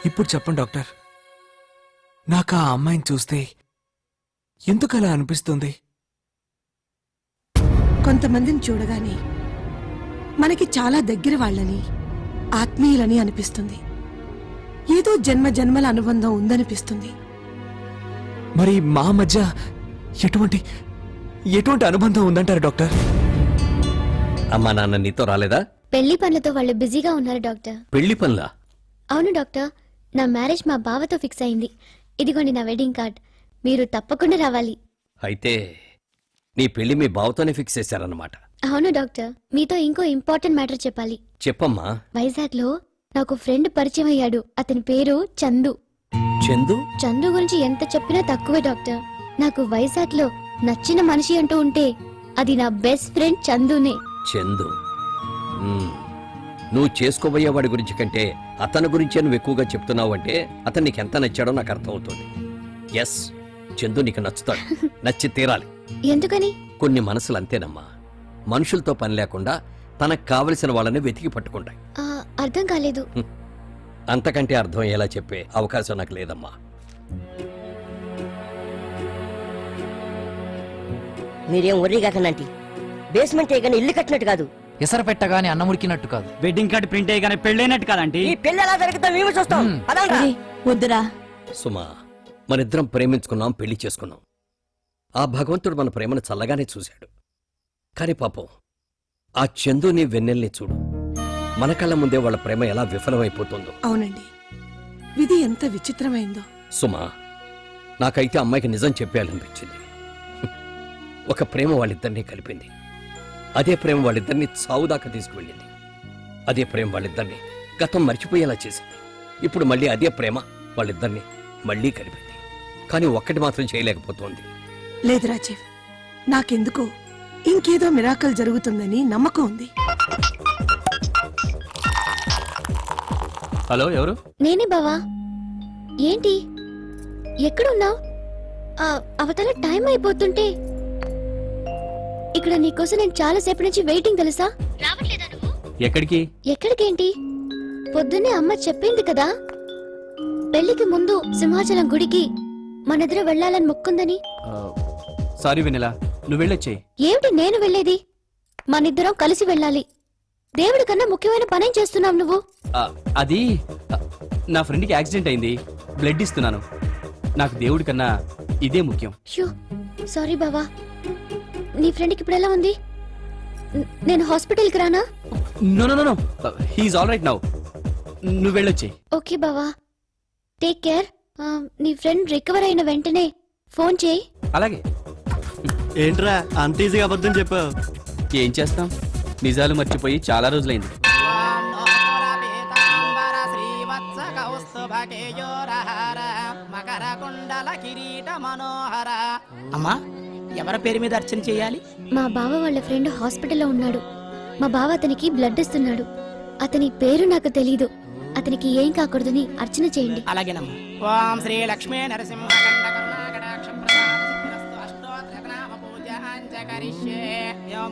ఇప్పుడు చెప్పండి డాక్టర్, నాకు ఆ అమ్మాయిని చూస్తే ఎందుకలా అనిపిస్తుంది? కొంతమందిని చూడగానే మనకి చాలా దగ్గర వాళ్ళని, ఆత్మీయులని అనిపిస్తుంది. ఏదో జన్మ జన్మల అనుబంధం ఉందనిపిస్తుంది. మరి మా మధ్య ఎటువంటి ఎటువంటి అనుబంధం ఉందంటారు డాక్టర్? అమ్మా నాన్న నీతో రాలేదా? పెళ్లి పనులతో వాళ్ళు బిజీగా ఉన్నారు డాక్టర్. పెళ్లి పనులా? అవును డాక్టర్, నా మ్యారేజ్ మా బావతో ఫిక్స్ అయింది. ఇదిగోండి నా వెడ్డింగ్ కార్డ్, మీరు తప్పకుండా రావాలి. అయితే నీ పెళ్లి మీ బావతోనే ఫిక్స్ చేశారన్నమాట. అవును డాక్టర్, మీతో ఇంకో ఇంపార్టెంట్ మ్యాటర్ చెప్పాలి. చెప్పమ్మా. వైజాగ్ లో నాకు ఫ్రెండ్ పరిచయం అయ్యాడు. అతని పేరు చందు. చందు? చందు గురించి ఎంత చెప్పినా తక్కువే డాక్టర్. నాకు వైజాగ్ లో నచ్చిన మనిషి అంటూ ఉంటే అది నా బెస్ట్ ఫ్రెండ్ చందునే. చందు? నువ్వు చేసుకోబోయే వాడి గురించి కంటే అతని గురించే నువ్వు ఎక్కువగా చెప్తున్నావు అంటే అతను నీకు ఎంత నచ్చాడో నాకు అర్థమవుతుంది. ఎస్, చందు నీకు నచ్చుతాడు. నచ్చి తీరాలి. ఎందుకని? కొన్ని మనసులు అంతేనమ్మా, మనుషులతో పని లేకుండా తనకు కావలసిన వాళ్ళని వెతికి పట్టుకుంటాయి. అర్థం కాలేదు. అంతకంటే అర్థం ఎలా చెప్పే అవకాశం నాకు లేదమ్మా. మీరేం ఒర్రీ కాకనంటి, బేస్మెంట్ కానీ ఇల్లు కట్టినట్టు కాదు, ఎసరు పెట్టగానే అన్నం ఉడికినట్టు కాదు, వెడ్డింగ్ కార్డు ప్రింట్ అయ్యగానే పెళ్ళైనట్టు కాదండి. ఈ పెళ్లి ఎలా జరుగుతుందో మేము చూస్తాం. పదండ్రా. వద్దురా, సుమా, మనిద్దరం ప్రేమించుకున్నాం, పెళ్లి చేసుకున్నాం. ఆ భగవంతుడు మన ప్రేమను చల్లగానే చూశాడు. కాని పాపం ఆ చందుని వెన్నెల్ని చూడు, మన కళ్ళ ముందే వాళ్ళ ప్రేమ ఎలా విఫలమైపోతుందో. అవునండి, విధి ఎంత విచిత్రమైందో. సుమా, నాకైతే అమ్మాయికి నిజం చెప్పేయాలనిపించింది. ఒక ప్రేమ వాళ్ళిద్దరినీ కలిపింది. అదే ప్రేమ వాళ్ళిద్దరినీ చావుదాకా తీసుకువెళ్ళింది. అదే ప్రేమ వాళ్ళిద్దరినీ గతం మర్చిపోయేలా చేసింది. ఇప్పుడు మళ్ళీ అదే ప్రేమ వాళ్ళిద్దరినీ మళ్ళీ కలిపింది. కానీ ఒక్కటి మాత్రం చేయలేకపోతోంది. లేదు రాజీవ్, నాకెందుకో ఇంకేదో మిరాకల్ జరుగుతుందని నమ్మకం ఉంది. హలో, ఎవరు? నేనే బావా. ఏంటి ఎక్కడున్నావు? అవతల టైం అయిపోతుంటే ఇక్కడ నీకోసం నేను చాలా సేపు నుంచి వెయిటింగ్, తెలుసా? రావట్లేదా నువ్వు? ఎక్కడికి? ఎక్కడికేంటి, పొద్దున్నే అమ్మ చెప్పింది కదా, పెళ్లికి ముందు సింహాచలం గుడికి మనిద్దరు వెళ్లాలని మొక్కుందని. సారీ వెన్నెలా, నువ్వు వెళ్ళొచ్చేయి. ఏమిటి నేను వెళ్లేది? మనిద్దరం కలిసి వెళ్ళాలి. దేవుడి కన్నా ముఖ్యమైన పనేం చేస్తున్నావు నువ్వు? అది నా ఫ్రెండ్కి యాక్సిడెంట్ అయింది, బ్లడ్ ఇస్తున్నాను. నాకు దేవుడి కన్నా ఇదే ముఖ్యం. సారీ బావా. నీ ఫ్రెండ్కి ఇప్పుడు ఎలా ఉంది? నేను హాస్పిటల్కి రానా? No no no, he's all right now. నువ్వు వెళ్ళొచ్చేయి. ఓకే బావా, టేక్ కేర్. నీ ఫ్రెండ్ రికవర్ అయిన వెంటనే ఫోన్ చేయి. అలాగే. ఏంట్రా అంత ఈజీగా అబద్ధం చెప్పావు? ఏం చేస్తాం, నిజాలు మర్చిపోయి చాలా రోజులైంది. అమ్మా, ఎవరి పేరు మీద అర్చన చేయాలి? మా బావ వాళ్ళ ఫ్రెండ్ హాస్పిటల్లో ఉన్నాడు. మా బావ అతనికి బ్లడ్ ఇస్తున్నాడు. అతని పేరు నాకు తెలీదు. అతనికి ఏం కాకూడదని అర్చన చేయండి. అలాగేనమ్మా. ఓం శ్రీ లక్ష్మీ నరసింహ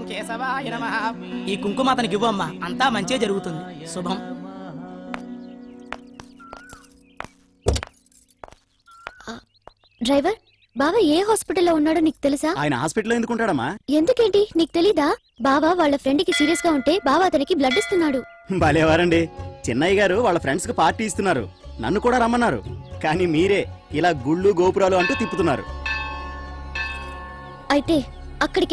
కేశవాయ నమః. ఈ కుంకుమ అతనికి ఇవ్వమ్మా, అంతా మంచి జరుగుతుంది. శుభం. డ్రైవర్, బావ ఏ హాస్పిటల్లో ఉన్నాడో నీకు తెలుసా? ఆయన హాస్పిటల్లో ఎందుకుంటాడమ్మా? ఎందుకేంటి, నీకు తెలీదా? బావ వాళ్ళ ఫ్రెండ్ కి సీరియస్ గా ఉంటే బావ అతనికి బ్లడ్ ఇస్తున్నాడు. భలేవారండి, చిన్నయ్య గారు వాళ్ళ ఫ్రెండ్స్ కి పార్టీ ఇస్తున్నారు, నన్ను కూడా రమ్మన్నారు. కానీ మీరే ఇలా గుళ్ళు గోపురాలు అంటూ తిప్పుతున్నారు. అయితే అక్కడికి